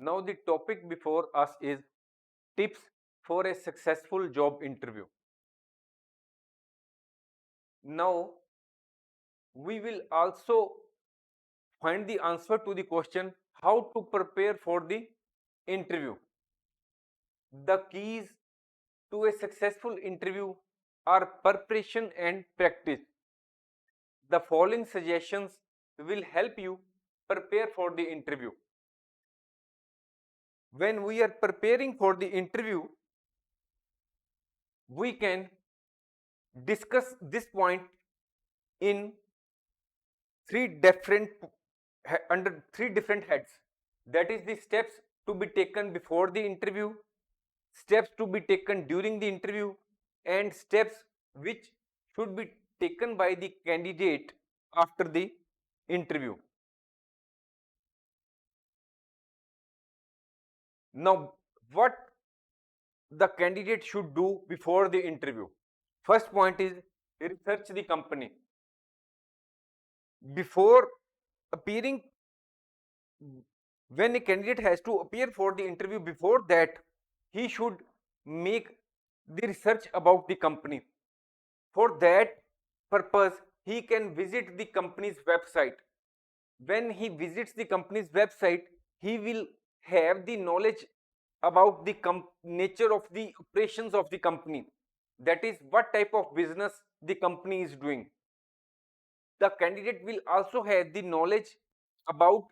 Now the topic before us is tips for a successful job interview. Now we will also find the answer to the question how to prepare for the interview. The keys to a successful interview are preparation and practice. The following suggestions will help you prepare for the interview. When we are preparing for the interview, we can discuss this point in three different under three different heads. That is the steps to be taken before the interview, steps to be taken during the interview, and steps which should be taken by the candidate after the interview. Now, what the candidate should do before the interview? First point is research the company. Before appearing, when a candidate has to appear for the interview, before that he should make the research about the company. For that purpose, he can visit the company's website. When he visits the company's website, he will have the knowledge about the nature of the operations of the company. That is, what type of business the company is doing. The candidate will also have the knowledge about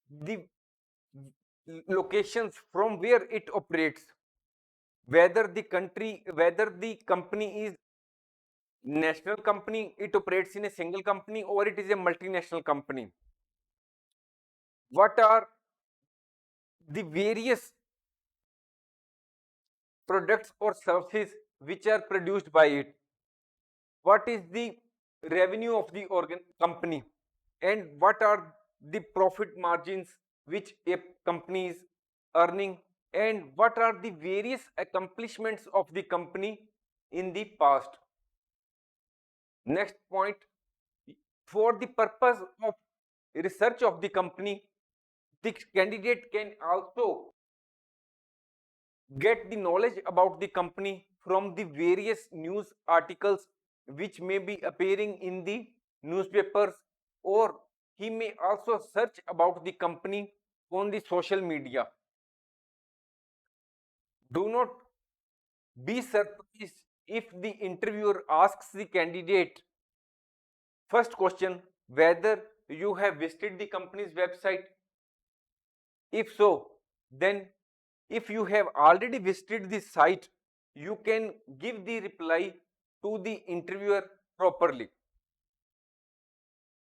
the locations from where it operates, whether the company is national company, it operates in a single company, or it is a multinational company. What are the various products or services which are produced by it? What is the revenue of the company, and what are the profit margins which a company is earning, and what are the various accomplishments of the company in the past? Next point, for the purpose of research of the company, the candidate can also get the knowledge about the company from the various news articles which may be appearing in the newspapers, or he may also search about the company on the social media. Do not be surprised if the interviewer asks the candidate first question whether you have visited the company's website. If so, then if you have already visited the site, you can give the reply to the interviewer properly.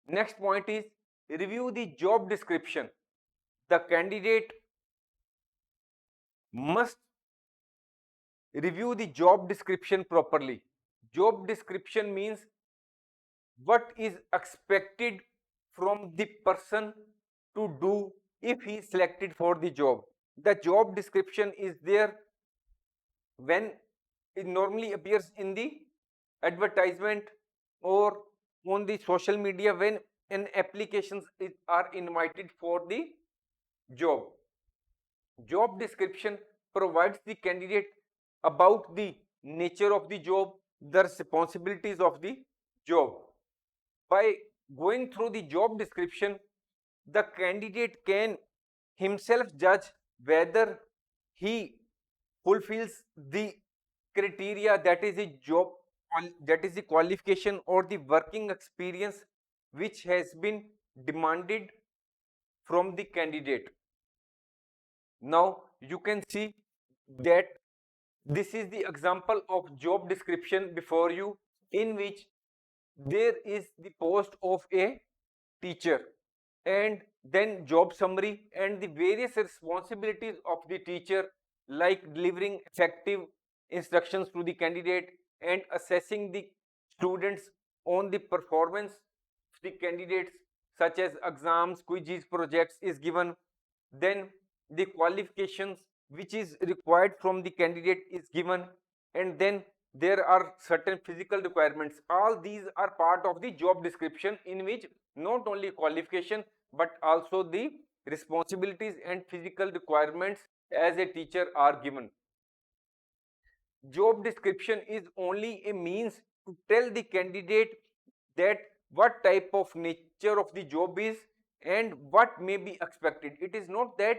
Next point is review the job description. The candidate must review the job description properly. Job description means what is expected from the person to do if he is selected for the job. The job description is there when it normally appears in the advertisement or on the social media when an applications are invited for the job. Job description provides the candidate about the nature of the job, the responsibilities of the job. By going through the job description, the candidate can himself judge whether he fulfills the criteria, that is a job, that is the qualification or the working experience which has been demanded from the candidate. Now you can see that this is the example of job description before you, in which there is the post of a teacher, and then job summary and the various responsibilities of the teacher, like delivering effective instructions to the candidate and assessing the students on the performance of the candidates, such as exams, quizzes, projects is given. Then the qualifications which is required from the candidate is given, and then there are certain physical requirements. All these are part of the job description, in which not only qualification but also the responsibilities and physical requirements as a teacher are given. Job description is only a means to tell the candidate that what type of nature of the job is and what may be expected. It is not that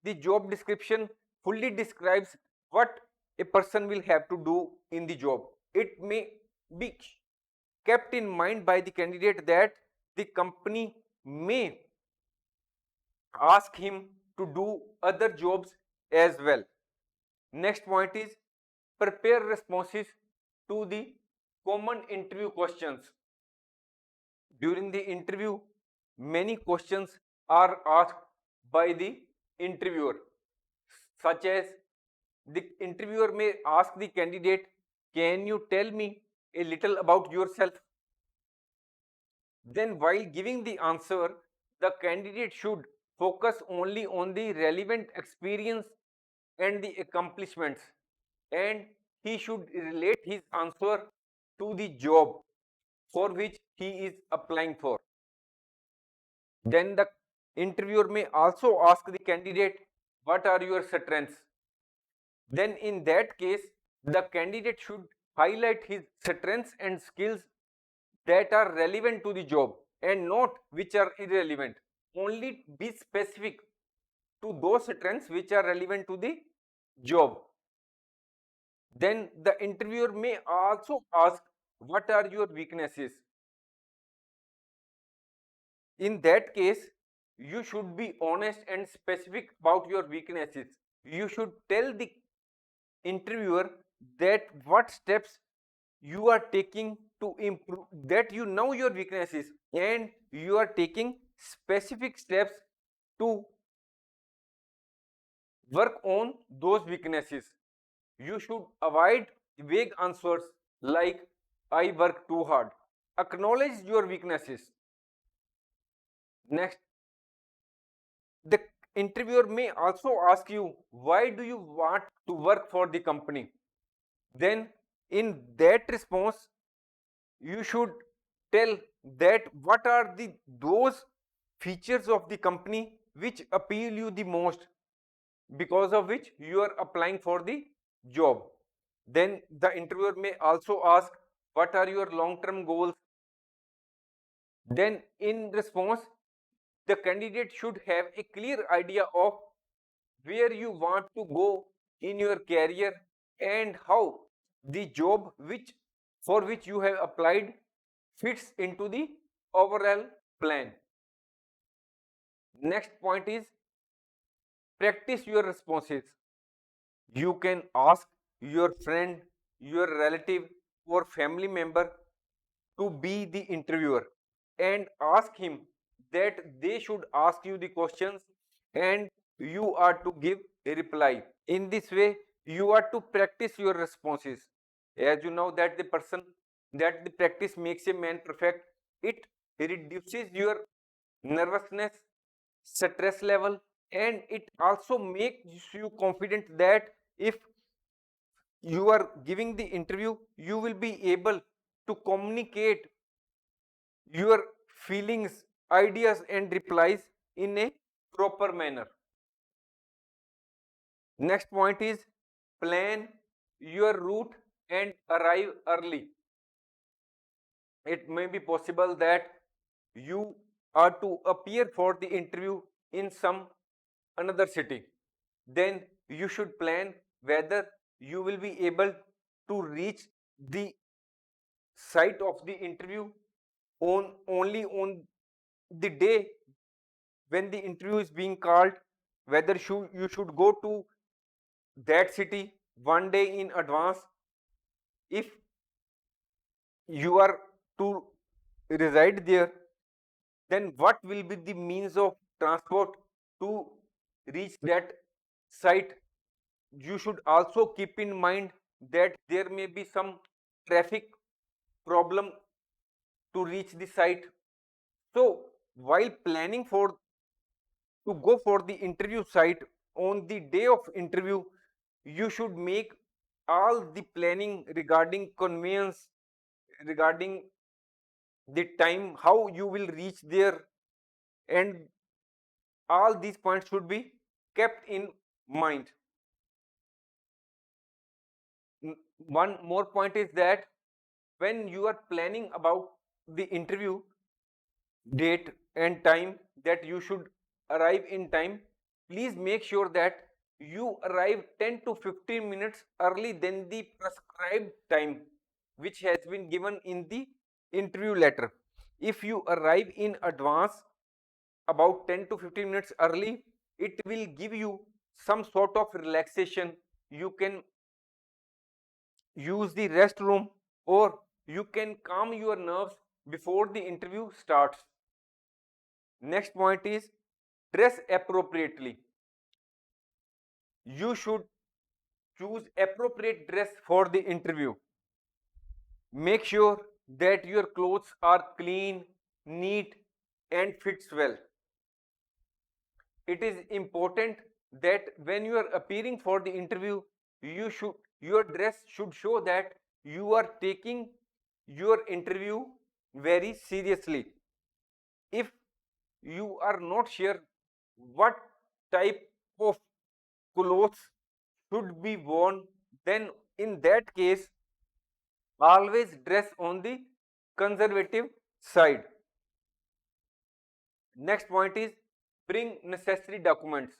the job description fully describes what a person will have to do in the job. It may be kept in mind by the candidate that the company may ask him to do other jobs as well. Next point is prepare responses to the common interview questions. During the interview, many questions are asked by the interviewer, such as the interviewer may ask the candidate, can you tell me a little about yourself? Then, while giving the answer, the candidate should focus only on the relevant experience and the accomplishments, and he should relate his answer to the job for which he is applying for. Then the interviewer may also ask the candidate, what are your strengths? Then in that case, the candidate should highlight his strengths and skills that are relevant to the job and not which are irrelevant. Only be specific to those strengths which are relevant to the job. Then the interviewer may also ask, what are your weaknesses? In that case, you should be honest and specific about your weaknesses. You should tell the interviewer that what steps you are taking to improve, that you know your weaknesses and you are taking specific steps to work on those weaknesses. You should avoid vague answers like I work too hard. Acknowledge your weaknesses. Next, the interviewer may also ask you, why do you want to work for the company? Then in that response, you should tell that what are the those features of the company which appeal you the most, because of which you are applying for the job. Then the interviewer may also ask, what are your long term goals? Then in response, the candidate should have a clear idea of where you want to go in your career and how the job which for which you have applied fits into the overall plan. Next point is practice your responses. You can ask your friend, your relative, or family member to be the interviewer and ask him that they should ask you the questions and you are to give a reply. In this way, you are to practice your responses. As you know that the person that the practice makes a man perfect, it reduces your nervousness, stress level, and it also makes you confident that if you are giving the interview, you will be able to communicate your feelings, ideas, and replies in a proper manner. Next point is plan your route and arrive early. It may be possible that you are to appear for the interview in some another city. Then you should plan whether you will be able to reach the site of the interview on only on the day when the interview is being called, whether you should go to that city one day in advance. If you are to reside there, then what will be the means of transport to reach that site? You should also keep in mind that there may be some traffic problem to reach the site. So while planning for to go for the interview site on the day of interview, you should make all the planning regarding conveyance, regarding the time how you will reach there, and All these points should be kept in mind. One more point is that when you are planning about the interview date and time, that you should arrive in time, please make sure that you arrive 10 to 15 minutes early than the prescribed time which has been given in the interview letter. If you arrive in advance about 10 to 15 minutes early, it will give you some sort of relaxation. You can use the restroom, or you can calm your nerves before the interview starts. Next point is dress appropriately. You should choose appropriate dress for the interview. Make sure that your clothes are clean, neat, and fits well. It is important that when you are appearing for the interview, your dress should show that you are taking your interview very seriously. If you are not sure what type of clothes should be worn, then in that case always dress on the conservative side. Next point is bring necessary documents.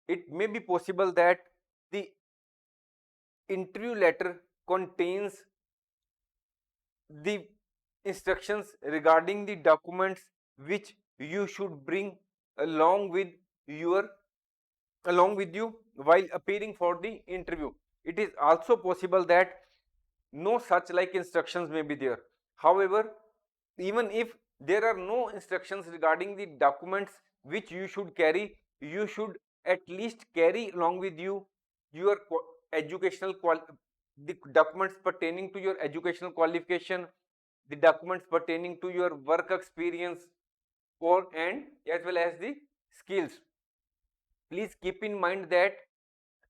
It may be possible that the interview letter contains the instructions regarding the documents which you should bring along with your along with you while appearing for the interview. It is also possible that no such like instructions may be there. However, even if there are no instructions regarding the documents which you should carry, you should at least carry along with you your educational the documents pertaining to your educational qualification, the documents pertaining to your work experience, or and as well as the skills. Please keep in mind that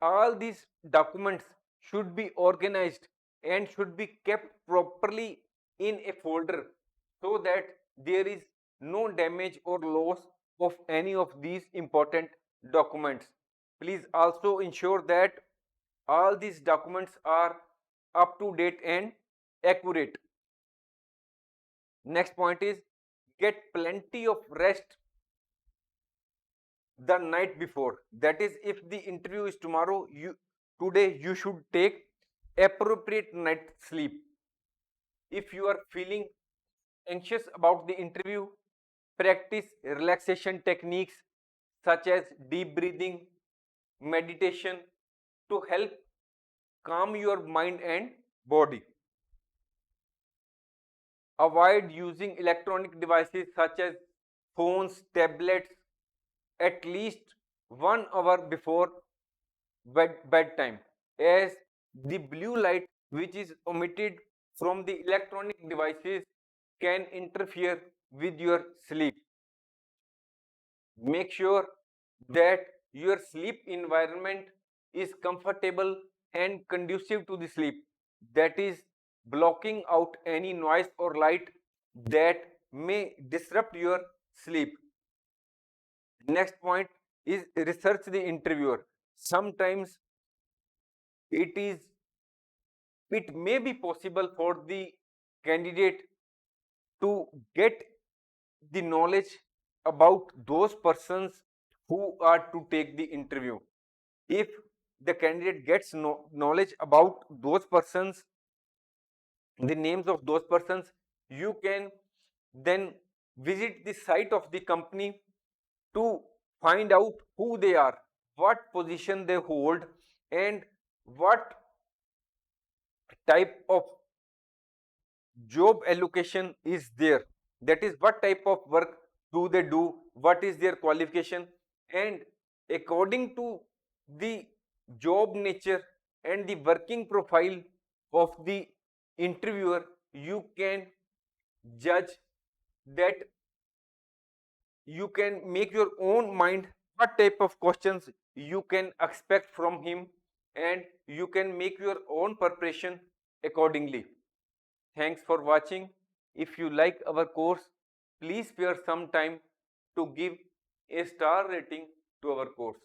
all these documents should be organized and should be kept properly in a folder, so that there is no damage or loss of any of these important documents. Please also ensure that all these documents are up to date and accurate. Next point is get plenty of rest the night before. That is, if the interview is tomorrow, today you should take appropriate night sleep. If you are feeling anxious about the interview, practice relaxation techniques such as deep breathing, meditation, to help calm your mind and body. Avoid using electronic devices such as phones, tablets at least 1 hour before bedtime, as the blue light which is emitted from the electronic devices can interfere with your sleep. Make sure that your sleep environment is comfortable and conducive to the sleep, that is, blocking out any noise or light that may disrupt your sleep. Next point is research the interviewer. Sometimes it is it may be possible for the candidate to get the knowledge about those persons who are to take the interview. If the candidate gets knowledge about those persons, the names of those persons, you can then visit the site of the company to find out who they are, what position they hold, and what type of job allocation is there. That is, what type of work do they do, what is their qualification, and according to the job nature and the working profile of the interviewer, you can judge that, you can make your own mind what type of questions you can expect from him, and you can make your own preparation accordingly. Thanks for watching. If you like our course, please spare some time to give a star rating to our course.